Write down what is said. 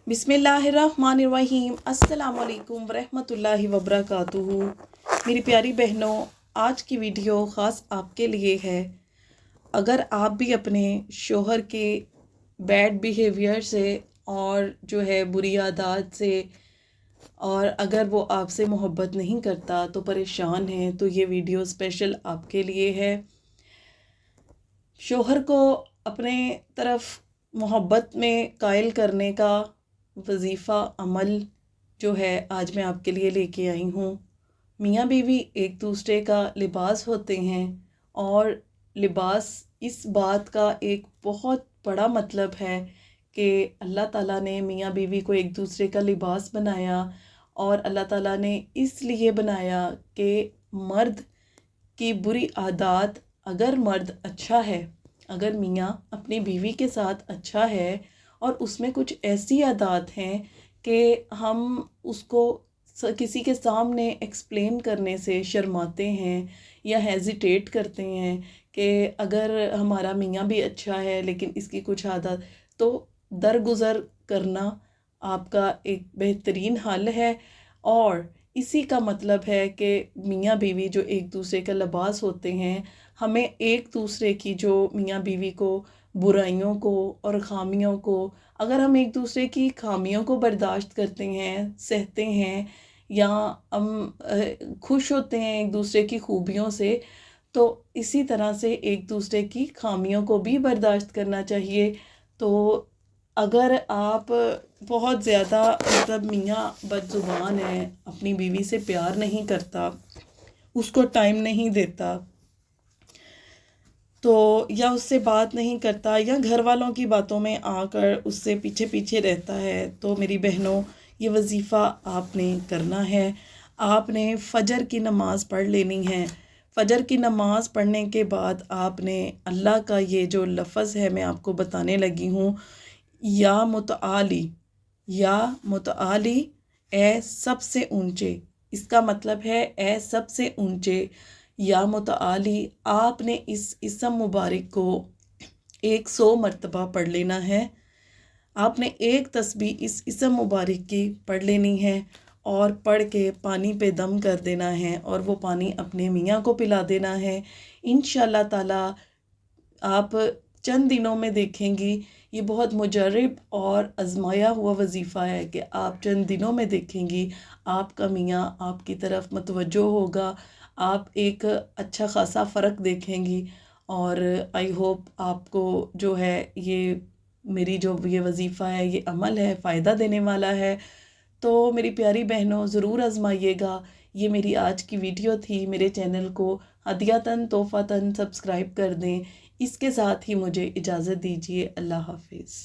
बिस्मिल्लाहिर्रहमानिर्रहीम। अस्सलाम वालेकुम वरहमतुल्लाहि वबरकातुहू। मेरी प्यारी बहनों, आज की वीडियो ख़ास आपके लिए है। अगर आप भी अपने शोहर के बैड बिहेवियर से और जो है बुरी आदत से, और अगर वो आपसे मोहब्बत नहीं करता तो परेशान हैं, तो ये वीडियो स्पेशल आपके लिए है। शोहर को अपने तरफ मोहब्बत में कायल करने का वजीफ़ा अमल जो है आज मैं आपके लिए लेके आई हूँ। मियाँ बीवी एक दूसरे का लिबास होते हैं, और लिबास इस बात का एक बहुत बड़ा मतलब है कि अल्लाह ताला ने मियाँ बीवी को एक दूसरे का लिबास बनाया। और अल्लाह ताला ने इसलिए बनाया कि मर्द की बुरी आदत, अगर मर्द अच्छा है, अगर मियाँ अपनी बीवी के साथ अच्छा है और उसमें कुछ ऐसी आदत हैं कि हम उसको किसी के सामने एक्सप्लेन करने से शर्माते हैं या हेजिटेट करते हैं कि अगर हमारा मियाँ भी अच्छा है लेकिन इसकी कुछ आदत, तो दरगुज़र करना आपका एक बेहतरीन हल है। और इसी का मतलब है कि मियाँ बीवी जो एक दूसरे का लिबास होते हैं, हमें एक दूसरे की जो मियाँ बीवी को बुराइयों को और ख़ामियों को, अगर हम एक दूसरे की ख़ामियों को बर्दाश्त करते हैं, सहते हैं, या हम खुश होते हैं एक दूसरे की खूबियों से, तो इसी तरह से एक दूसरे की ख़ामियों को भी बर्दाश्त करना चाहिए। तो अगर आप बहुत ज़्यादा मतलब मियाँ बदज़ुबान है, अपनी बीवी से प्यार नहीं करता, उसको टाइम नहीं देता, तो या उससे बात नहीं करता, या घर वालों की बातों में आकर उससे पीछे पीछे रहता है, तो मेरी बहनों, ये वजीफ़ा आपने करना है। आपने फ़जर की नमाज़ पढ़ लेनी है। फ़जर की नमाज़ पढ़ने के बाद आपने अल्लाह का ये जो लफ्ज़ है मैं आपको बताने लगी हूँ, या मुतआली, या मुतआली, ए सबसे ऊंचे। इसका मतलब है ए सबसे ऊंचे, या मुतआली। आपने इस इसम मुबारक को 100 मरतबा पढ़ लेना है। आपने एक तस्बीह इस इसम मुबारक की पढ़ लेनी है, और पढ़ के पानी पे दम कर देना है, और वो पानी अपने मियाँ को पिला देना है। इंशाअल्लाह ताला आप चंद दिनों में देखेंगी, ये बहुत मुजर्रब और आजमाया हुआ वजीफ़ा है कि आप चंद दिनों में देखेंगी आपका मियाँ आपकी तरफ मतवज्जो होगा, आप एक अच्छा खासा फ़र्क देखेंगी। और आई होप आपको जो है ये मेरी जो ये वजीफ़ा है, ये अमल है, फ़ायदा देने वाला है। तो मेरी प्यारी बहनों, ज़रूर आजमाइएगा। ये मेरी आज की वीडियो थी। मेरे चैनल को हदियातन तोहफ़ातन सब्सक्राइब कर दें। इसके साथ ही मुझे इजाज़त दीजिए। अल्लाह हाफ़िज़।